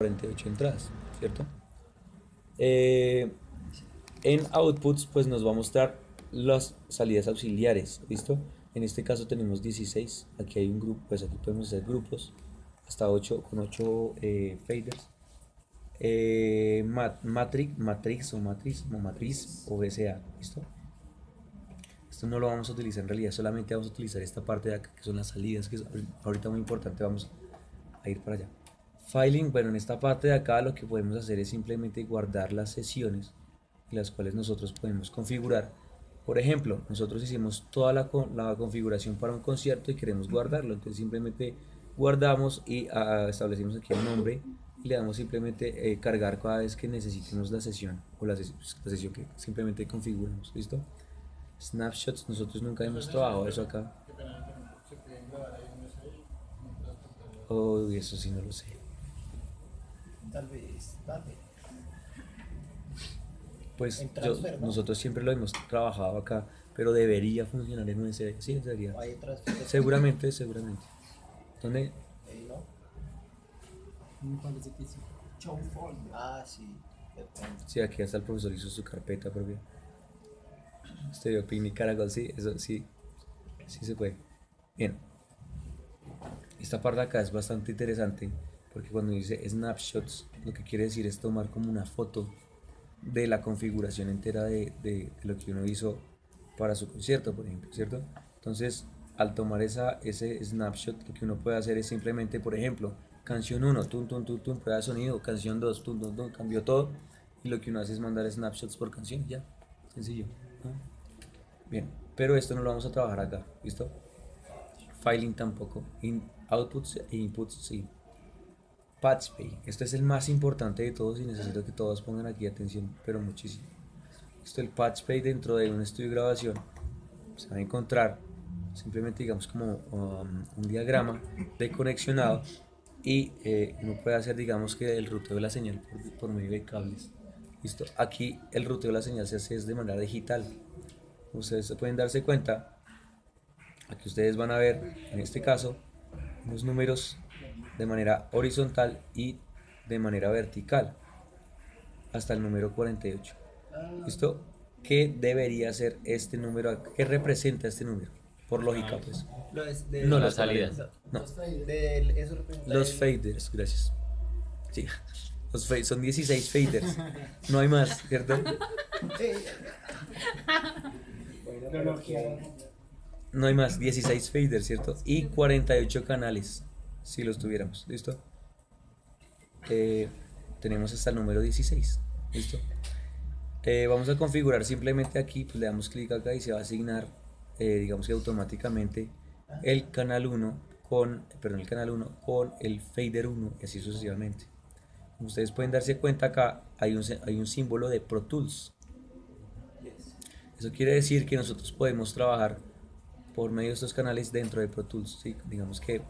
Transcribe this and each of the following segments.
48 entradas, ¿cierto? Eh, en outputs pues nos va a mostrar las salidas auxiliares, ¿listo? En este caso tenemos 16, aquí hay un grupo, pues aquí podemos hacer grupos hasta 8 con 8 faders. Matrix o matriz o VCA, ¿listo? Esto no lo vamos a utilizar en realidad, solamente vamos a utilizar esta parte de acá que son las salidas, que es ahorita muy importante, vamos a ir para allá. Filing, bueno, en esta parte de acá lo que podemos hacer es simplemente guardar las sesiones en las cuales nosotros podemos configurar. Por ejemplo, nosotros hicimos toda la configuración para un concierto y queremos guardarlo, entonces simplemente guardamos y establecimos aquí el nombre y le damos simplemente cargar cada vez que necesitemos la sesión o la sesión que simplemente configuramos, ¿listo? Snapshots, nosotros nunca hemos trabajado eso acá. Oh, eso sí no lo sé. Tal vez, dale. Pues En transfer, ¿no? nosotros siempre lo hemos trabajado acá, pero debería funcionar en USB. Sí, debería. Hay transfer. Seguramente, seguramente. ¿Dónde? ¿No? Me parece que sí. Show phone. Ah, sí. De pronto. Sí, aquí hasta el profesor hizo su carpeta propia. Stereo Picnic Caracol, sí, eso sí, sí se puede. Bien, esta parte de acá es bastante interesante porque cuando dice snapshots, lo que quiere decir es tomar como una foto de la configuración entera de lo que uno hizo para su concierto, por ejemplo, ¿cierto? Entonces, al tomar ese snapshot, lo que uno puede hacer es simplemente, por ejemplo, canción uno tum, tum, tum, tum, prueba de sonido, canción 2 tum, tum, tum, cambió todo, y lo que uno hace es mandar snapshots por canción, ya, sencillo, ¿no? Bien, pero esto no lo vamos a trabajar acá, ¿listo? Filing tampoco, outputs e inputs sí. PatchPay, este es el más importante de todos y necesito que todos pongan aquí atención, pero muchísimo. Esto el PatchPay dentro de un estudio de grabación se va a encontrar simplemente digamos como un diagrama de conexionado y uno puede hacer digamos que el ruteo de la señal por medio de cables. Listo, aquí el ruteo de la señal se hace de manera digital. Ustedes pueden darse cuenta, aquí ustedes van a ver en este caso unos números de manera horizontal y de manera vertical hasta el número 48. ¿Listo? ¿Qué debería ser este número? ¿Qué representa este número? Por lógica, pues. No Las los salidas. canales. No. Eso representa Los faders, gracias. Sí. Los faders, son 16 faders. No hay más, ¿cierto? Sí. Bueno, pero No hay más, 16 faders, ¿cierto? Y 48 canales, si los tuviéramos, ¿listo? Tenemos hasta el número 16, ¿listo? Vamos a configurar simplemente aquí, pues le damos clic acá y se va a asignar, digamos que automáticamente, el canal 1 el canal 1 con el fader 1 y así sucesivamente. Como ustedes pueden darse cuenta acá, hay un símbolo de Pro Tools. Eso quiere decir que nosotros podemos trabajar por medio de estos canales dentro de Pro Tools, ¿sí? Digamos que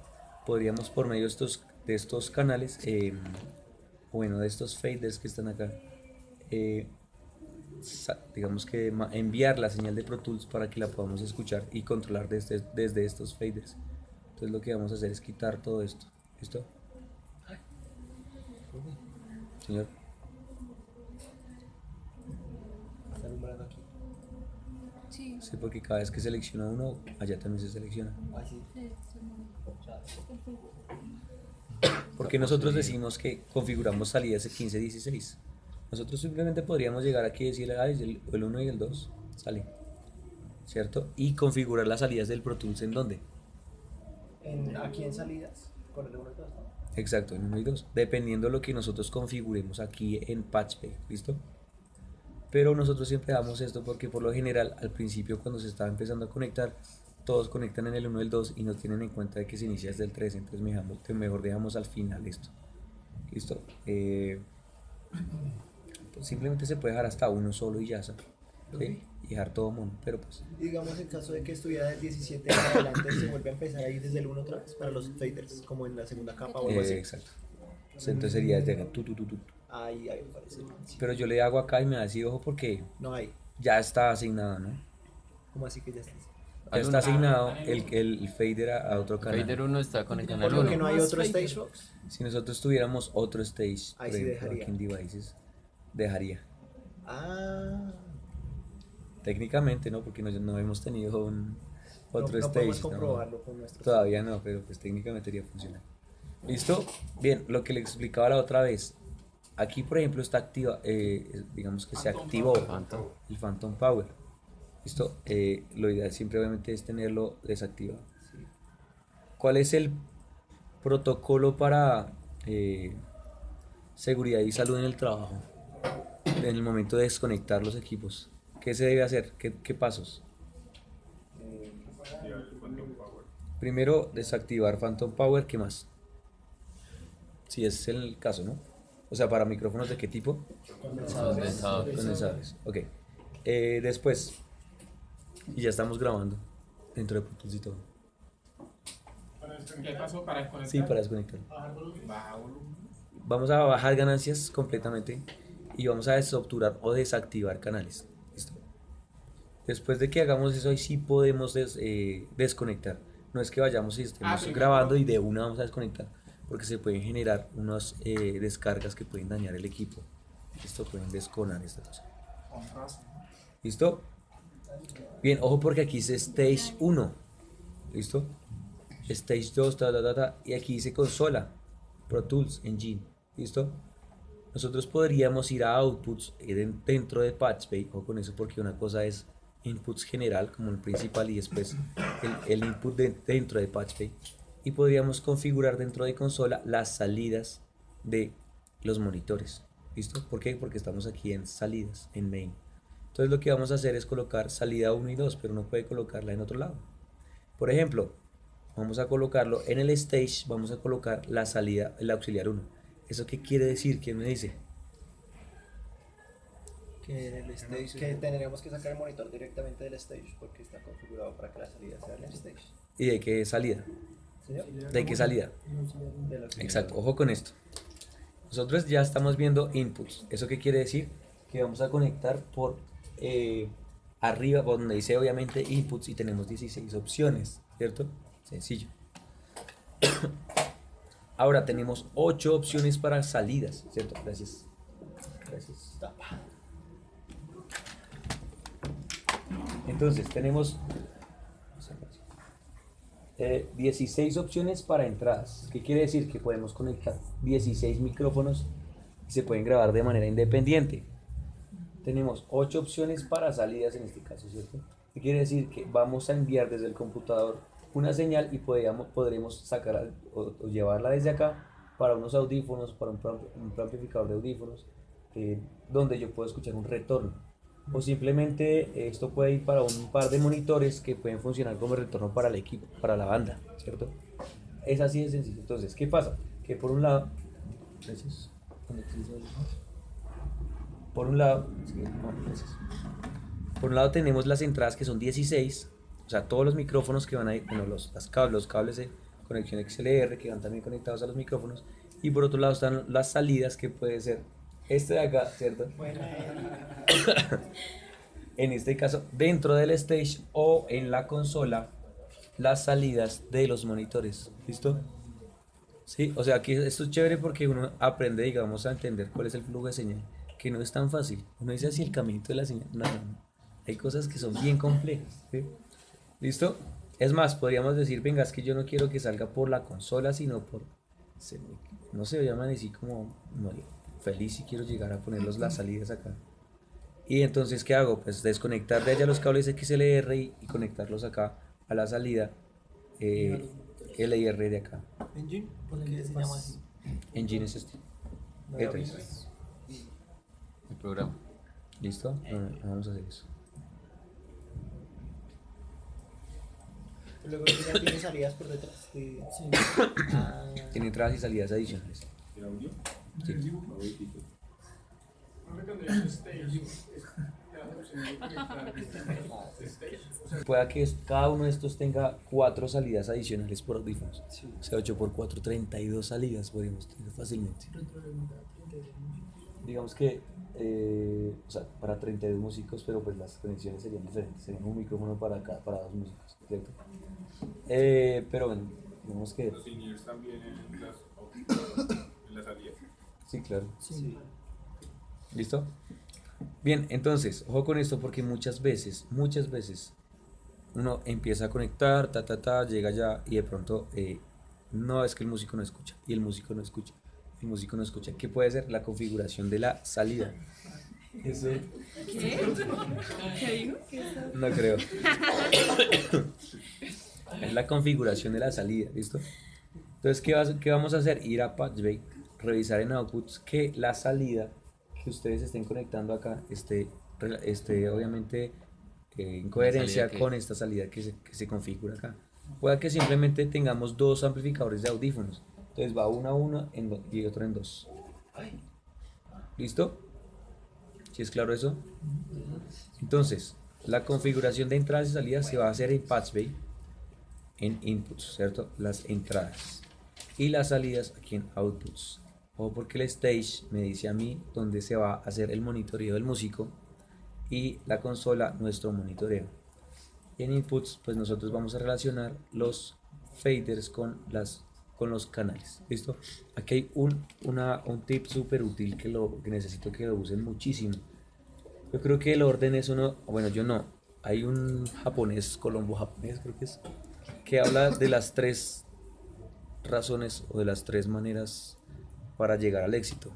podríamos por medio de estos canales, bueno, de estos faders que están acá, eh, digamos que enviar la señal de Pro Tools para que la podamos escuchar y controlar desde estos faders. Entonces lo que vamos a hacer es quitar todo esto. ¿Listo? Señor. está alumbrando aquí. Sí. Sí, porque cada vez que selecciona uno, allá también se selecciona. Ah, sí. Porque nosotros decimos que configuramos salidas de 15-16. Nosotros simplemente podríamos llegar aquí y decirle, ah, es el 1 y el 2, sale. ¿Cierto? Y configurar las salidas del Pro Tools en dónde. Aquí en salidas, con el 1 y 2, ¿no? Exacto, en 1 y 2. Dependiendo de lo que nosotros configuremos aquí en PatchPay, ¿listo? Pero nosotros siempre damos esto porque por lo general al principio cuando se está empezando a conectar, todos conectan en el 1 y el 2 y no tienen en cuenta de que se inicia desde el 3, entonces mejor dejamos al final esto. ¿Listo? Pues simplemente se puede dejar hasta uno solo y ya está. ¿Sí? Y dejar todo mono, pero pues Digamos, en caso de que estuviera del 17 en adelante, se vuelve a empezar ahí desde el 1 otra vez para los faders, como en la segunda capa o algo así. exacto. Entonces sería desde acá, tu. Ahí me parece. Sí. Pero yo le hago acá y me da así ojo porque No hay. ya está asignado, ¿no? ¿Cómo así que ya está? Ya está asignado el fader a otro canal. Fader 1 está conectado al Por lo que 1. no hay Más otro fader. stage box. Si nosotros tuviéramos otro stage, Ahí por sí ejemplo, dejaría. aquí en devices, dejaría. Ah, Técnicamente no, porque no hemos tenido otro no podemos stage. comprobarlo con nuestros. Todavía no, pero pues técnicamente debería funcionar. ¿Listo? Bien, lo que le explicaba la otra vez. Aquí, por ejemplo, está activa, digamos que se activó Phantom. el Phantom Power. ¿Listo? Lo ideal siempre obviamente es tenerlo desactivado. ¿Cuál es el protocolo para seguridad y salud en el trabajo? En el momento de desconectar los equipos. ¿Qué se debe hacer? ¿Qué pasos? Primero, desactivar Phantom Power. ¿Qué más? Si es el caso, ¿no? O sea, para micrófonos de qué tipo? Condensador. Condensadores. Ok. Después, y ya estamos grabando dentro de Pro Tools y todo. ¿Qué pasó para desconectar? Sí, para desconectar. Baja volumen. Vamos a bajar ganancias completamente y vamos a desobturar o desactivar canales. ¿Listo? Después de que hagamos eso, ahí sí podemos desconectar. No es que vayamos y estemos Primero. grabando y de una vamos a desconectar, porque se pueden generar unas descargas que pueden dañar el equipo. Esto pueden desconar esta cosa. Con razón. ¿Listo? Bien, ojo porque aquí dice Stage 1. ¿Listo? Stage 2, y aquí dice consola, Pro Tools, Engine. ¿Listo? Nosotros podríamos ir a Outputs dentro de Patchbay, ojo con eso porque una cosa es Inputs general, como el principal, y después el input dentro de Patchbay. Y podríamos configurar dentro de consola las salidas de los monitores. ¿Listo? ¿Por qué? Porque estamos aquí en salidas, en main. Entonces lo que vamos a hacer es colocar salida 1 y 2, pero no puede colocarla en otro lado. Por ejemplo, vamos a colocarlo en el stage, vamos a colocar la salida, el auxiliar 1. ¿Eso qué quiere decir? ¿Quién me dice? Que en el stage, que tendríamos que sacar el monitor directamente del stage porque está configurado para que la salida sea en el stage. ¿Y de qué salida? ¿Señor? ¿De qué salida? De la- Exacto, ojo con esto. Nosotros ya estamos viendo inputs. ¿Eso qué quiere decir? Que vamos a conectar por arriba, donde dice obviamente inputs, y tenemos 16 opciones, ¿cierto? Sencillo. Ahora tenemos 8 opciones para salidas, ¿cierto? Gracias. Gracias. Entonces tenemos 16 opciones para entradas. ¿Qué quiere decir? Que podemos conectar 16 micrófonos y se pueden grabar de manera independiente. Tenemos 8 opciones para salidas en este caso, ¿cierto? ¿Qué quiere decir? Que vamos a enviar desde el computador una señal y podremos sacar o llevarla desde acá para unos audífonos, para un amplificador de audífonos, donde yo puedo escuchar un retorno. O simplemente esto puede ir para un par de monitores que pueden funcionar como retorno para el equipo, para la banda, ¿cierto? Es así de sencillo. Entonces, ¿qué pasa? Que por un lado, gracias. Por un lado, gracias. Por un lado tenemos las entradas que son 16, o sea, todos los micrófonos que van a ir, bueno, los cables de conexión XLR que van también conectados a los micrófonos. Y por otro lado están las salidas, que puede ser este de acá, ¿cierto? En este caso, dentro del stage o en la consola, las salidas de los monitores. ¿Listo? Sí, o sea, aquí esto es chévere porque uno aprende, digamos, a entender cuál es el flujo de señal, que no es tan fácil. Uno dice así el caminito de la señal. No, no, no. Hay cosas que son bien complejas. ¿Sí? ¿Listo? Es más, podríamos decir, venga, es que yo no quiero que salga por la consola, sino por, no sé, llaman así como feliz y quiero llegar a ponerlos las salidas acá. Y entonces, ¿qué hago? Pues desconectar de allá los cables XLR y conectarlos acá a la salida LIR de acá. ¿Engine? ¿Por qué se llama así? Engine es este. No E3. lo mismo. El programa. ¿Listo? Vamos a hacer eso. Luego ya tiene salidas por detrás. Sí. Ah, Tiene entradas y salidas adicionales. ¿El audio? Sí. No sé cuando dice stage, te da la opción de conectar stage. O sea, Pueda que cada uno de estos tenga 4 salidas adicionales por audífonos. O sea, 8 por 4, 32 salidas podríamos tener fácilmente. digamos que, o sea, para 32 músicos, pero pues las conexiones serían diferentes, serían un micrófono para dos músicos, ¿cierto? Pero bueno, digamos que, Los in-ears también en las salidas. sí, claro. Sí. ¿Listo? Bien, entonces, ojo con esto porque muchas veces, uno empieza a conectar, llega ya y de pronto, no, es que el músico no escucha, y el músico no escucha, el músico no escucha. ¿Qué puede ser? La configuración de la salida. Eso ¿Qué? ¿Qué dijo? no creo. Es la configuración de la salida, ¿listo? Entonces, ¿qué vamos a hacer? Ir a Patchbay, revisar en outputs que la salida que ustedes estén conectando acá esté obviamente en coherencia que- con esta salida que se configura acá. Puede que simplemente tengamos dos amplificadores de audífonos. Entonces va uno a uno y otro en dos. ¿Listo? ¿Sí es claro eso? Entonces, la configuración de entradas y salidas se va a hacer en Patchbay, en inputs, ¿cierto? Las entradas. Y las salidas aquí en outputs. O porque el stage me dice a mí dónde se va a hacer el monitoreo del músico y la consola nuestro monitoreo. Y en inputs, pues nosotros vamos a relacionar los faders con los canales. ¿Listo? Aquí hay un tip súper útil que necesito que lo usen muchísimo. Yo creo que el orden es uno, bueno, yo no. Hay un japonés, colombo japonés, creo que habla de las tres razones o de las tres maneras para llegar al éxito.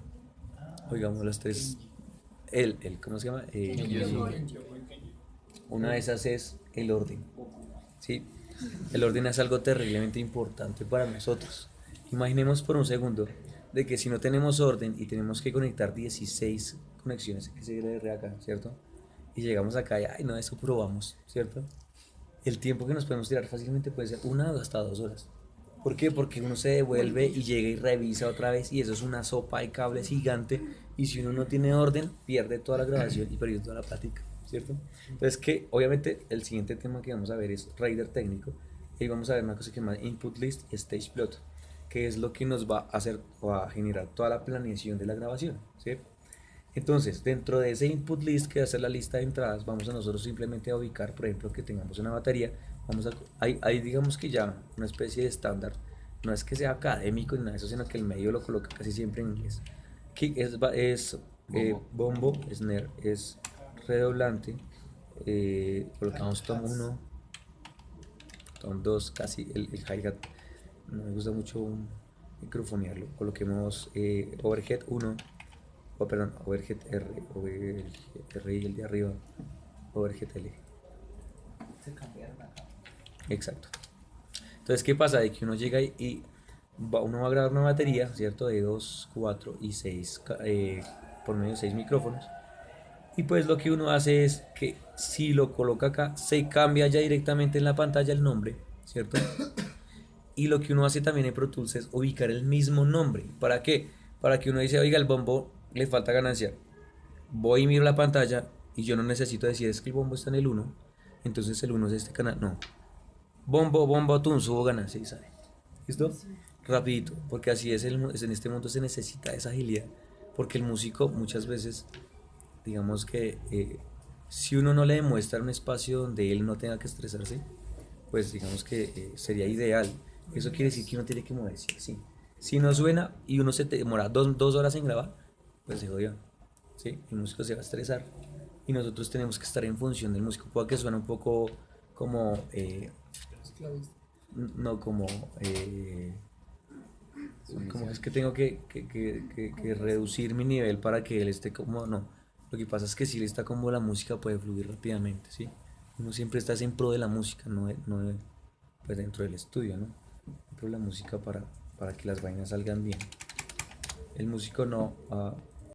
Oigamos las tres. ¿Cómo se llama? Una de esas es el orden. ¿Sí? El orden es algo terriblemente importante para nosotros. Imaginemos por un segundo de que si no tenemos orden y tenemos que conectar 16 conexiones XLR acá, ¿cierto? Y llegamos acá y, ay, no, eso probamos, ¿cierto? El tiempo que nos podemos tirar fácilmente puede ser 1 o hasta 2 horas. ¿Por qué? Porque uno se devuelve y llega y revisa otra vez y eso es una sopa de cables gigante y si uno no tiene orden pierde toda la grabación y pierde toda la plática, ¿cierto? Entonces que obviamente el siguiente tema que vamos a ver es Rider técnico y ahí vamos a ver una cosa que se llama Input List y Stage Plot, que es lo que nos va a hacer o a generar toda la planeación de la grabación, ¿sí? Entonces, dentro de ese input list que va a ser la lista de entradas, vamos a nosotros simplemente a ubicar, por ejemplo, que tengamos una batería. Hay digamos que ya una especie de estándar. No es que sea académico ni nada de eso, sino que el medio lo coloca casi siempre en inglés. Kick es bombo, snare es redoblante. Colocamos tom 1, tom 2, casi el hi-hat. No me gusta mucho microfonearlo. Coloquemos overhead 1. Perdón, overhead R y el de arriba, overhead L. Se cambiaron acá. Exacto. Entonces, ¿qué pasa? De que uno llega y uno va a grabar una batería, ¿cierto? De 2, 4 y 6, por medio de 6 micrófonos. Y pues lo que uno hace es que si lo coloca acá, se cambia ya directamente en la pantalla el nombre, ¿cierto? Y lo que uno hace también en Pro Tools es ubicar el mismo nombre. ¿Para qué? Para que uno dice, oiga, el bombo le falta ganancia. Voy y miro la pantalla y yo no necesito decir es que el bombo está en el 1. Entonces el 1 es este canal. No. Bombo, tun, subo ganancia y sale. ¿Listo? Rapidito. Porque así en este mundo se necesita esa agilidad. Porque el músico muchas veces, digamos que si uno no le demuestra un espacio donde él no tenga que estresarse, pues digamos que sería ideal. Eso quiere decir que uno tiene que moverse así. Si no suena y uno se demora dos horas en grabar, pues se jodió, ¿sí? El músico se va a estresar y nosotros tenemos que estar en función del músico. Puede que suene un poco como, Esclavista. no como es que tengo que reducir mi nivel para que él esté como, no. Lo que pasa es que si él está como la música puede fluir rápidamente, ¿sí? Uno siempre está en pro de la música, pues dentro del estudio, ¿no? Pro de la música para que las vainas salgan bien. El músico no